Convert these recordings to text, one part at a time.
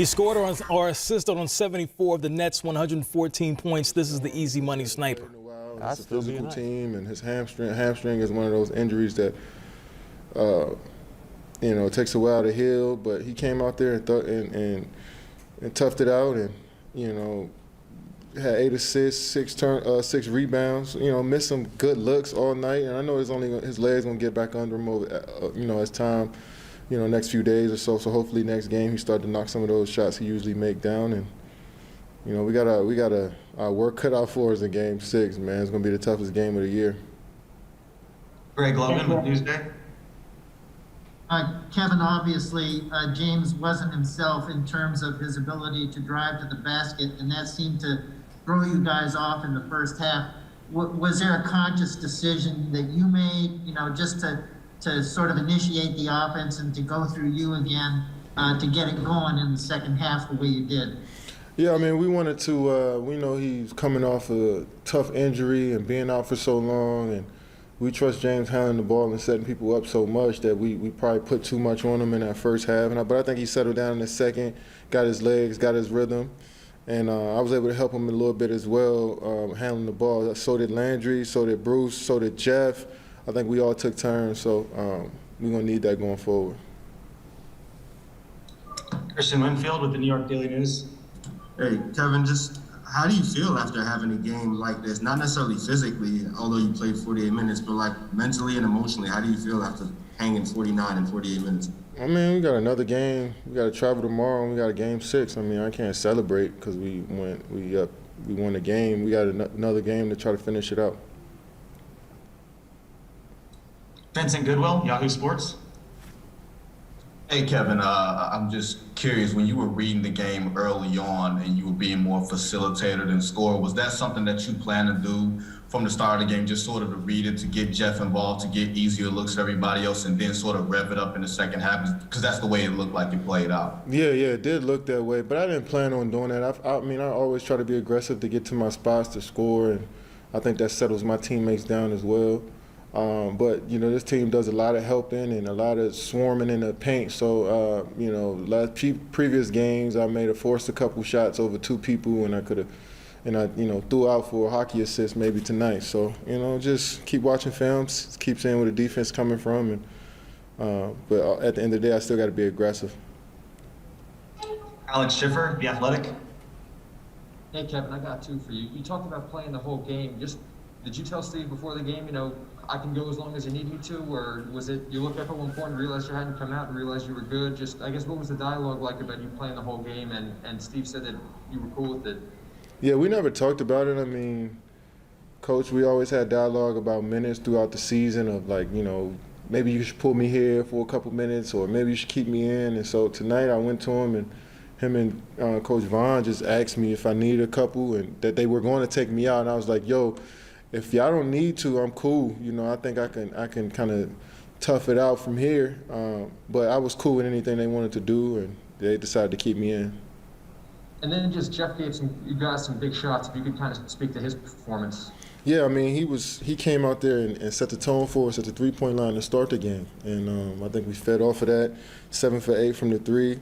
He scored or assisted on 74 of the Nets' 114 points. This is the easy money sniper. It's a physical team, and his hamstring is one of those injuries that, it takes a while to heal. But he came out there and toughed it out, and had 8 assists, 6 rebounds. Missed some good looks all night, and I know his legs gonna get back under him over, as time, next few days or so. So hopefully next game he start to knock some of those shots he usually make down, and we got our work cut out for us in Game 6, man. It's gonna be the toughest game of the year. Greg Logan with Newsday. Kevin, obviously, James wasn't himself in terms of his ability to drive to the basket, and that seemed to throw you guys off in the first half. Was there a conscious decision that you made, just to sort of initiate the offense and to go through you again to get it going in the second half the way you did? Yeah, I mean, we wanted to, we know he's coming off a tough injury and being out for so long, and we trust James handling the ball and setting people up so much that we probably put too much on him in that first half. But I think he settled down in the second, got his legs, got his rhythm, and I was able to help him a little bit as well, handling the ball. So did Landry, so did Bruce, so did Jeff. I think we all took turns, so we're going to need that going forward. Christian Winfield with the New York Daily News. Hey, Kevin, just how do you feel after having a game like this? Not necessarily physically, although you played 48 minutes, but like mentally and emotionally, how do you feel after hanging 49 and 48 minutes? I mean, we got another game. We got to travel tomorrow, and we got a Game 6. I mean, I can't celebrate because we won the game. We got another game to try to finish it out. Vincent Goodwill, Yahoo Sports. Hey, Kevin, I'm just curious, when you were reading the game early on and you were being more facilitator than scorer, was that something that you plan to do from the start of the game, just sort of to read it, to get Jeff involved, to get easier looks for everybody else, and then sort of rev it up in the second half? Because that's the way it looked like it played out. Yeah, it did look that way, but I didn't plan on doing that. I mean, I always try to be aggressive to get to my spots to score, and I think that settles my teammates down as well. But this team does a lot of helping and a lot of swarming in the paint. So previous games I may have forced a couple shots over 2 people, and I threw out for a hockey assist maybe tonight. So just keep watching films, keep seeing where the defense coming from, and but at the end of the day I still got to be aggressive. Alex Schiffer, The Athletic. Hey Kevin, I got 2 for you. You talked about playing the whole game. Did you tell Steve before the game, I can go as long as you need me to, or was it you looked up at one point and realized you hadn't come out and realized you were good? Just, I guess, what was the dialogue like about you playing the whole game, and Steve said that you were cool with it? Yeah, we never talked about it. I mean, Coach, we always had dialogue about minutes throughout the season of maybe you should pull me here for a couple minutes, or maybe you should keep me in. And so tonight I went to him, and him and Coach Vaughn just asked me if I needed a couple and that they were going to take me out. And I was like, yo, if y'all don't need to, I'm cool. I think I can kind of tough it out from here. But I was cool with anything they wanted to do, and they decided to keep me in. And then just Jeff gave you guys some big shots. If you could kind of speak to his performance. Yeah, I mean, he came out there and set the tone for us at the 3-point line to start the game. And I think we fed off of that, 7 for 8 from the 3.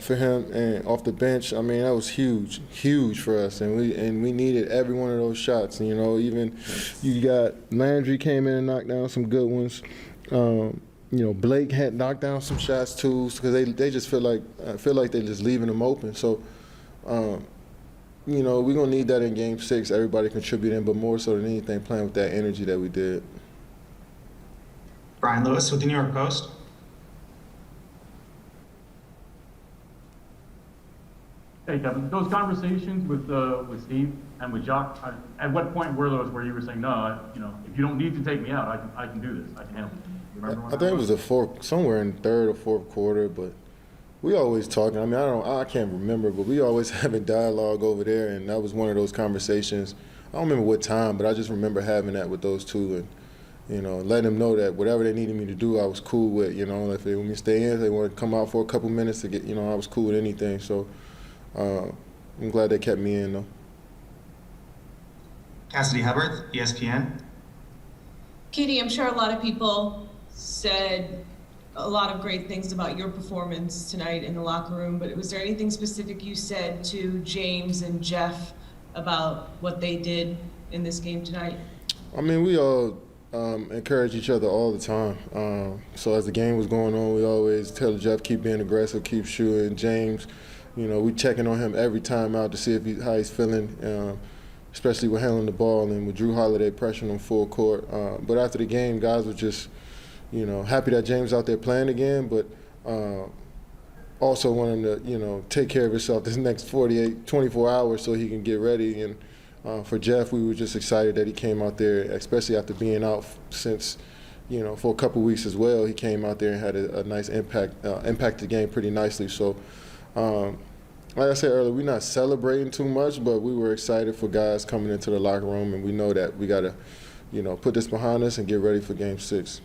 For him and off the bench, I mean, that was huge for us, and we needed every one of those shots. Even you got Landry came in and knocked down some good ones. Blake had knocked down some shots too, because they just feel like they're just leaving them open. So, we're gonna need that in Game 6. Everybody contributing, but more so than anything, playing with that energy that we did. Brian Lewis with the New York Post. Hey Kevin, those conversations with Steve and with Jock, at what point were those where you were saying, no, if you don't need to take me out, I can do this, I can handle it? You remember I think it was somewhere in third or fourth quarter, but we always talking. I mean, I can't remember, but we always having dialogue over there, and that was one of those conversations. I don't remember what time, but I just remember having that with those two, and letting them know that whatever they needed me to do, I was cool with. If they want me to stay in, if they want to come out for a couple minutes to get, I was cool with anything. So. I'm glad they kept me in, though. Cassidy Hubbard, ESPN. Katie, I'm sure a lot of people said a lot of great things about your performance tonight in the locker room, but was there anything specific you said to James and Jeff about what they did in this game tonight? I mean, we all encourage each other all the time. So as the game was going on, we always tell Jeff, keep being aggressive, keep shooting. James, we checking on him every time out to see how he's feeling, especially with handling the ball and with Drew Holiday pressuring him full court. But after the game, guys were just, happy that James out there playing again, but also want him to, take care of himself this next 24 hours so he can get ready. And for Jeff, we were just excited that he came out there, especially after being out since, for a couple weeks as well. He came out there and had a nice impact, impacted the game pretty nicely. So, like I said earlier, we're not celebrating too much, but we were excited for guys coming into the locker room, and we know that we got to, put this behind us and get ready for Game 6.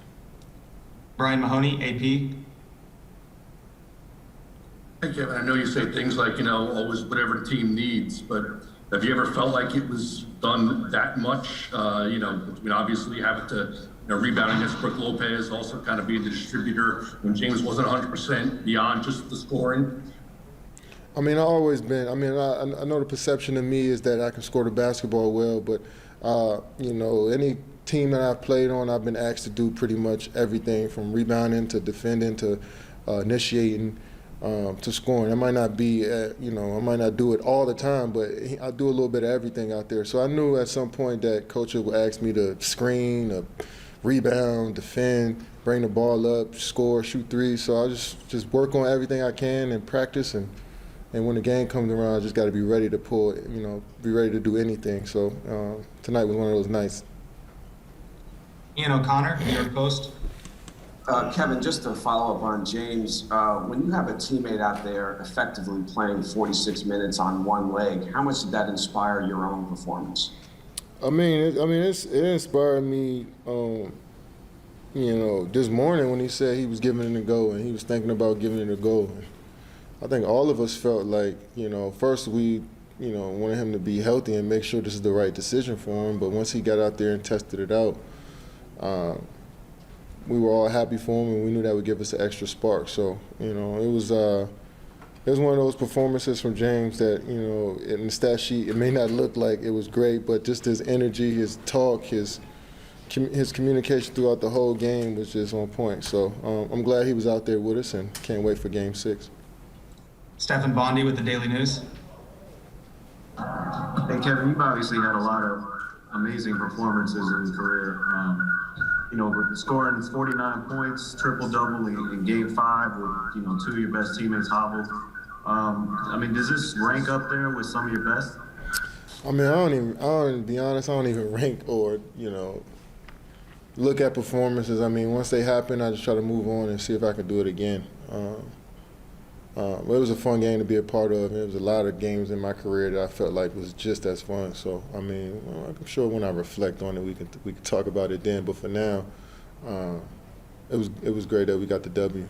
Brian Mahoney, AP. Hey, Kevin, I know you say things like, always whatever the team needs, but have you ever felt like it was done that much? Between obviously having to rebound against Brook Lopez, also kind of being the distributor when James wasn't 100% beyond just the scoring? I mean, I've always been. I mean, I know the perception of me is that I can score the basketball well, but, any team that I've played on, I've been asked to do pretty much everything from rebounding to defending to initiating. To scoring. I might not be, I might not do it all the time, but I do a little bit of everything out there. So I knew at some point that coach would ask me to screen, rebound, defend, bring the ball up, score, shoot threes. So I just work on everything I can and practice. And when the game comes around, I just got to be ready to pull, be ready to do anything. So tonight was one of those nights. Ian O'Connor, New York Post. Kevin, just to follow up on James, when you have a teammate out there effectively playing 46 minutes on one leg, how much did that inspire your own performance? I mean, it inspired me, this morning when he said he was giving it a go and he was thinking about giving it a go. I think all of us felt like, first we, wanted him to be healthy and make sure this is the right decision for him. But once he got out there and tested it out, we were all happy for him, and we knew that would give us an extra spark. So, it was one of those performances from James that, in the stat sheet, it may not look like it was great, but just his energy, his talk, his communication throughout the whole game was just on point. So I'm glad he was out there with us and can't wait for Game 6. Stephen Bondi with the Daily News. Hey, Kevin, you've obviously had a lot of amazing performances in your career. With scoring 49 points, triple-double in Game 5 with, two of your best teammates hobbled. Does this rank up there with some of your best? I don't be honest, I don't even rank or, look at performances. Once they happen, I just try to move on and see if I can do it again. It was a fun game to be a part of. There was a lot of games in my career that I felt like was just as fun. So, I'm sure when I reflect on it, we can talk about it then. But for now, it was great that we got the W.